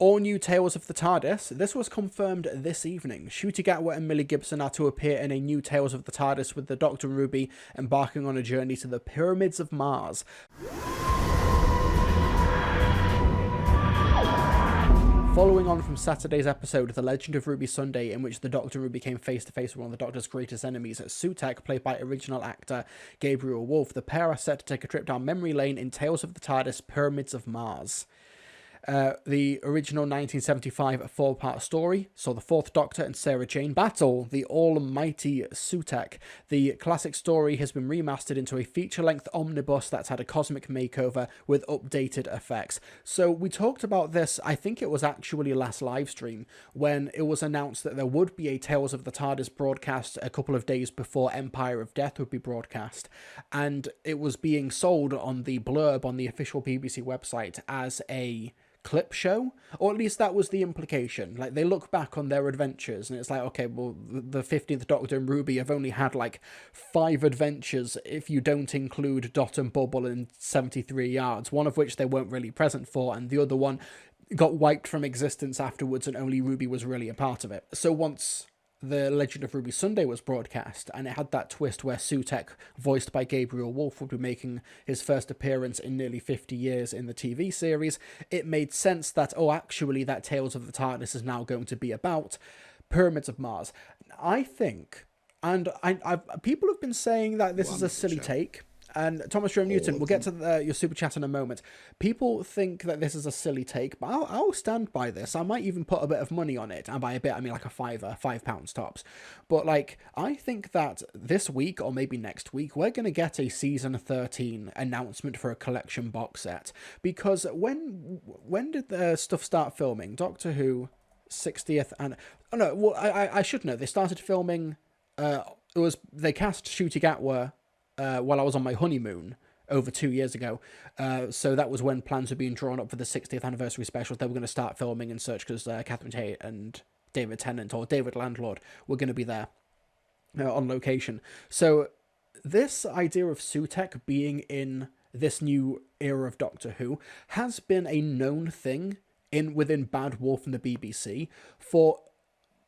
All new Tales of the TARDIS. This was confirmed this evening. Ncuti Gatwa and Millie Gibson are to appear in a new Tales of the TARDIS, with the Doctor and Ruby embarking on a journey to the Pyramids of Mars. Following on from Saturday's episode, The Legend of Ruby Sunday, in which the Doctor and Ruby came face-to-face with one of the Doctor's greatest enemies, Sutekh, played by original actor Gabriel Wolfe, the pair are set to take a trip down memory lane in Tales of the TARDIS Pyramids of Mars. The original 1975 four-part story saw the Fourth Doctor and Sarah Jane battle the almighty Sutekh. The classic story has been remastered into a feature-length omnibus that's had a cosmic makeover with updated effects. So we talked about this, I think it was actually last live stream, when it was announced that there would be a Tales of the TARDIS broadcast a couple of days before Empire of Death would be broadcast, and it was being sold on the blurb on the official BBC website as a clip show, or at least that was the implication. Like, they look back on their adventures and it's like, okay, well, the 15th Doctor and Ruby have only had like 5 adventures if you don't include Dot and Bubble in 73 Yards, one of which they weren't really present for, and the other one got wiped from existence afterwards and only Ruby was really a part of it. So once The Legend of Ruby Sunday was broadcast, and it had that twist where Sutekh, voiced by Gabriel Wolfe, would be making his first appearance in nearly 50 years in the TV series, it made sense that, oh, actually, that Tales of the TARDIS is now going to be about Pyramids of Mars. I think, and people have been saying that this is a silly take, and Thomas Jerome Newton, we'll get to your super chat in a moment. People think that this is a silly take, but I'll stand by this. I might even put a bit of money on it, and by a bit I mean like a fiver, £5 tops. But like, I think that this week, or maybe next week, we're going to get a season 13 announcement for a collection box set. Because when did the stuff start filming? Doctor Who 60th, and oh no, well, I should know. They started filming. They cast Ncuti Gatwa while I was on my honeymoon over 2 years ago. So that was when plans were being drawn up for the 60th anniversary specials. They were going to start filming and such, because Catherine Tate and David Tennant, or David Landlord, were going to be there on location. So this idea of Sutekh being in this new era of Doctor Who has been a known thing within Bad Wolf and the BBC for,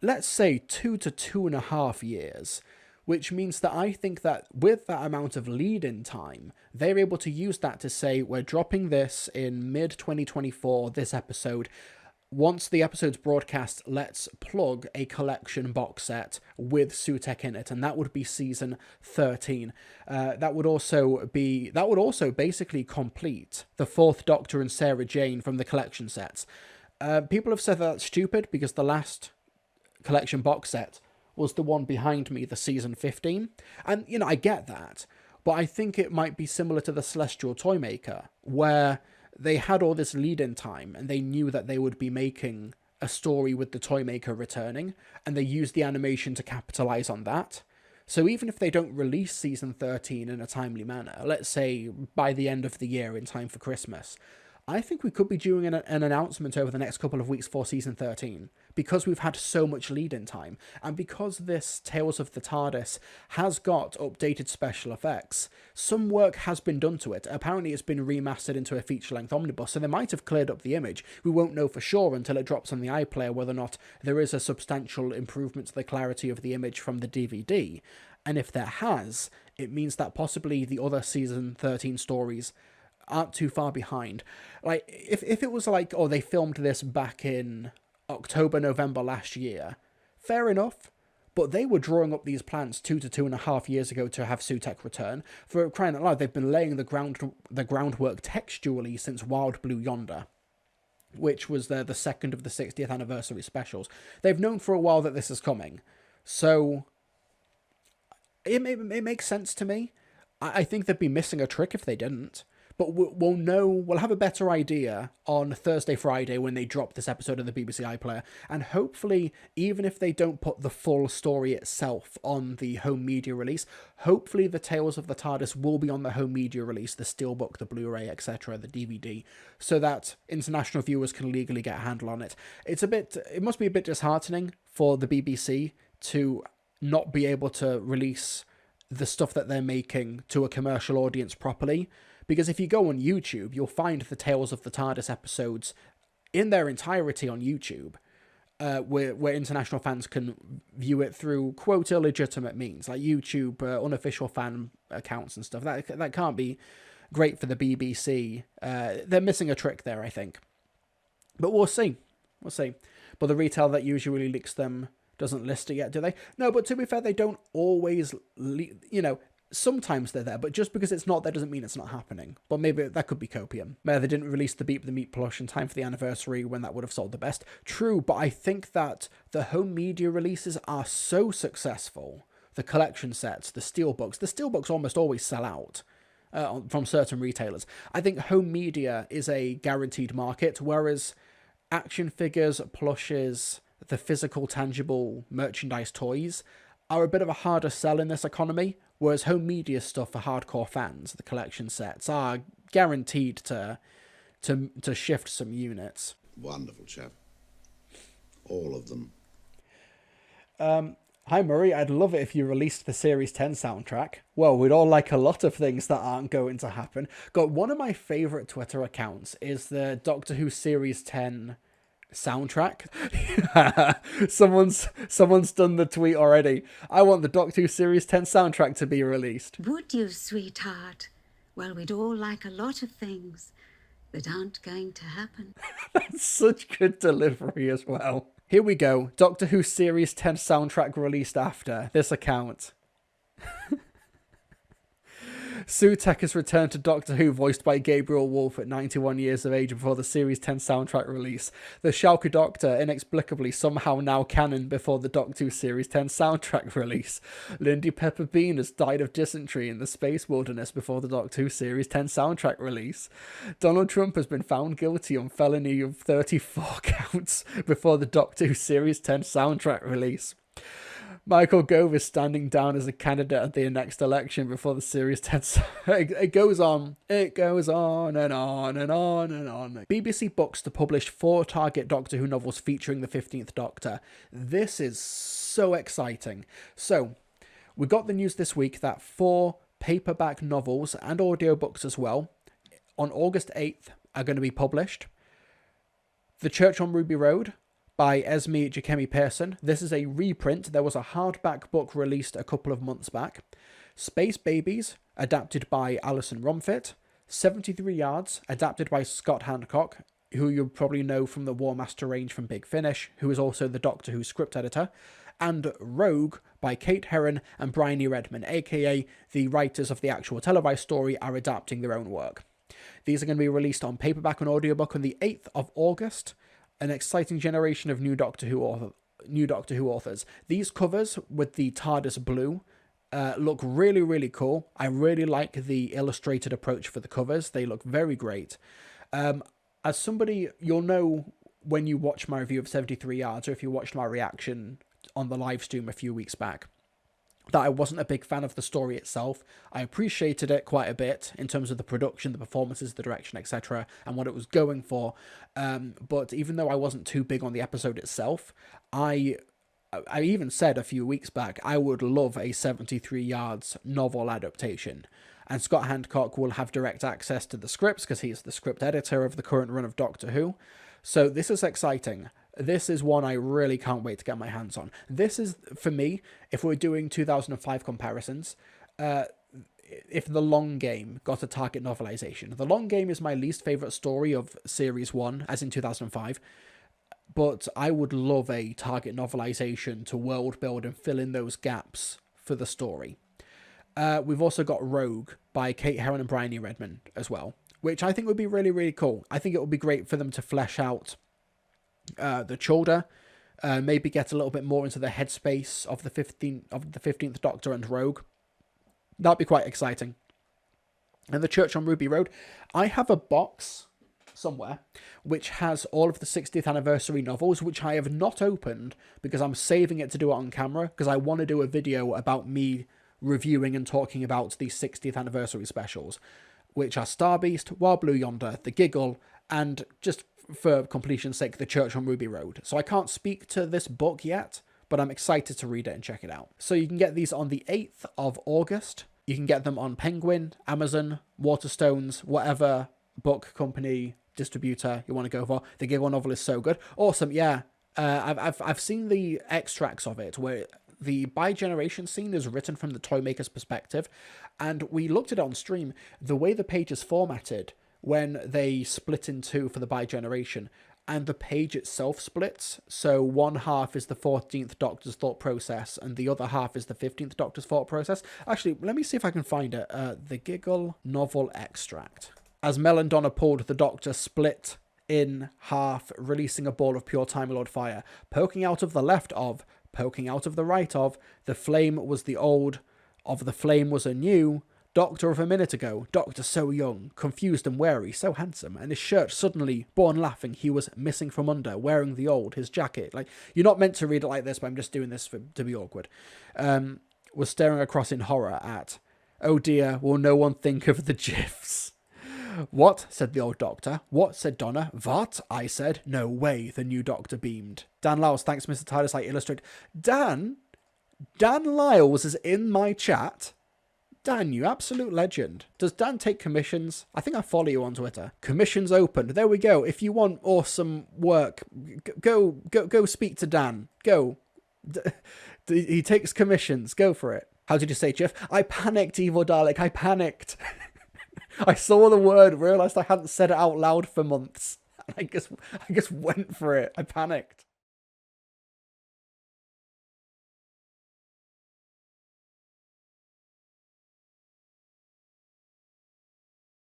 let's say, 2 to 2.5 years. Which means that I think that with that amount of lead-in time, they're able to use that to say, we're dropping this in mid-2024, this episode. Once the episode's broadcast, let's plug a collection box set with Sutekh in it, and that would be season 13. That would also basically complete the Fourth Doctor and Sarah Jane from the collection sets. People have said that's stupid, because the last collection box set was the one behind me, the season 15. And, you know, I get that, but I think it might be similar to the Celestial Toymaker, where they had all this lead-in time, and they knew that they would be making a story with the Toymaker returning, and they used the animation to capitalize on that. So even if they don't release season 13 in a timely manner, let's say by the end of the year in time for Christmas, I think we could be doing an announcement over the next couple of weeks for season 13, because we've had so much lead-in time, and because this Tales of the TARDIS has got updated special effects. Some work has been done to it. Apparently it's been remastered into a feature-length omnibus, so they might have cleared up the image. We won't know for sure until it drops on the iPlayer whether or not there is a substantial improvement to the clarity of the image from the DVD. And if there has, it means that possibly the other season 13 stories aren't too far behind. Like, if it was like, oh, they filmed this back in October, November last year, fair enough, but they were drawing up these plans 2 to 2.5 years ago to have Sutekh return. For crying out loud, they've been laying the groundwork textually since Wild Blue Yonder, which was the second of the 60th anniversary specials. They've known for a while that this is coming, so it makes sense to me. I think they'd be missing a trick if they didn't. But we'll have a better idea on Thursday, Friday, when they drop this episode of the BBC iPlayer. And hopefully, even if they don't put the full story itself on the home media release, hopefully the Tales of the TARDIS will be on the home media release, the Steelbook, the Blu-ray, etc., the DVD, so that international viewers can legally get a handle on it. It must be a bit disheartening for the BBC to not be able to release the stuff that they're making to a commercial audience properly. Because if you go on YouTube, you'll find the Tales of the TARDIS episodes in their entirety on YouTube, where international fans can view it through quote illegitimate means like YouTube unofficial fan accounts and stuff. That can't be great for the BBC. They're missing a trick there, I think. But we'll see. But the retail that usually leaks them doesn't list it yet, do they? No, but to be fair, they don't always, sometimes they're there, but just because it's not there doesn't mean it's not happening. But maybe that could be copium. Maybe they didn't release the Beat the Meat plush in time for the anniversary when that would have sold the best. True, but I think that the home media releases are so successful. The collection sets, the steelbooks almost always sell out from certain retailers. I think home media is a guaranteed market, whereas action figures, plushes, the physical, tangible merchandise toys are a bit of a harder sell in this economy, whereas home media stuff for hardcore fans, the collection sets, are guaranteed to shift some units. Wonderful chap. All of them. Hi Murray, I'd love it if you released the Series 10 soundtrack. Well, we'd all like a lot of things that aren't going to happen. God, one of my favourite Twitter accounts is the Doctor Who Series 10 soundtrack. Someone's done the tweet already. I want the Doctor Who Series 10 soundtrack to be released. Would you, sweetheart? Well, we'd all like a lot of things that aren't going to happen. That's such good delivery as well. Here we go. Doctor Who Series 10 soundtrack released after this account. Sutek has returned to Doctor Who, voiced by Gabriel Wolfe at 91 years of age before the Series 10 soundtrack release. The Schalke Doctor, inexplicably somehow now canon before the Doctor Who Series 10 soundtrack release. Lindy Pepper Bean has died of dysentery in the space wilderness before the Doctor Who Series 10 soundtrack release. Donald Trump has been found guilty on felony of 34 counts before the Doctor Who Series 10 soundtrack release. Michael Gove is standing down as a candidate at the next election before the Series 10. It goes on and on and on and on. BBC Books to publish 4 Target Doctor Who novels featuring the 15th Doctor. This is so exciting. So, we got the news this week that 4 paperback novels and audiobooks as well on August 8th are going to be published. The Church on Ruby Road by Esme Jacemi Pearson. This is a reprint. There was a hardback book released a couple of months back. Space Babies, adapted by Alison Romfit. 73 Yards, adapted by Scott Handcock, who you'll probably know from the War Master range from Big Finish, who is also the Doctor Who script editor. And Rogue by Kate Herron and Bryony Redman, aka the writers of the actual televised story, are adapting their own work. These are going to be released on paperback and audiobook on the 8th of August. An exciting generation of new Doctor Who authors. These covers with the TARDIS blue look really, really cool. I really like the illustrated approach for the covers. They look very great. As somebody, you'll know when you watch my review of 73 Yards, or if you watched my reaction on the live stream a few weeks back, that I wasn't a big fan of the story itself. I appreciated it quite a bit in terms of the production, the performances, the direction, etc., and what it was going for. But even though I wasn't too big on the episode itself, I even said a few weeks back I would love a 73 Yards novel adaptation. And Scott Handcock will have direct access to the scripts because he's the script editor of the current run of Doctor Who. So this is exciting. This is one I really can't wait to get my hands on. This is, for me, if we're doing 2005 comparisons, if The Long Game got a Target novelization. The Long Game is my least favourite story of Series 1, as in 2005, but I would love a Target novelization to world build and fill in those gaps for the story. We've also got Rogue by Kate Herron and Bryony Redman as well, which I think would be really, really cool. I think it would be great for them to flesh out the Chulder, maybe get a little bit more into the headspace of the 15th Doctor and Rogue. That'd be quite exciting. And the Church on Ruby Road, I have a box somewhere which has all of the 60th anniversary novels, which I have not opened because I'm saving it to do it on camera, because I want to do a video about me reviewing and talking about the 60th anniversary specials, which are Star Beast, Wild Blue Yonder, The Giggle, and just for completion's sake, The Church on Ruby Road. So I can't speak to this book yet, but I'm excited to read it and check it out. So you can get these on the 8th of August. You can get them on Penguin, Amazon, Waterstones, whatever book company distributor you want to go for. The Giggle novel is so good. Awesome, yeah. I've seen the extracts of it where the bi-generation scene is written from the toy maker's perspective, and we looked at it on stream. The way the page is formatted when they split in two for the bi-generation, and the page itself splits, so one half is the 14th Doctor's thought process and the other half is the 15th Doctor's thought process. Actually, let me see if I can find it. The Giggle novel extract. As Mel and Donna pulled, the Doctor split in half, releasing a ball of pure Time Lord fire, poking out of the left of, poking out of the right of, the flame was the old, of the flame was a new, Doctor of a minute ago, Doctor so young, confused and wary, so handsome, and his shirt suddenly, born laughing, he was missing from under, wearing the old, his jacket, like, you're not meant to read it like this, but I'm just doing this to be awkward, was staring across in horror at, oh dear, will no one think of the GIFs? What? Said the old Doctor. What? Said Donna. What? I said. No way, the new Doctor beamed. Dan Lyles, thanks Mr. TARDIS, I illustrate. Dan Lyles is in my chat. Dan, you absolute legend. Does Dan take commissions? I think I follow you on Twitter. Commissions opened. There we go. If you want awesome work, go speak to Dan. Go. He takes commissions. Go for it. How did you say, Jeff? I panicked, Evil Dalek. I panicked. I saw the word, realised I hadn't said it out loud for months. I just went for it. I panicked.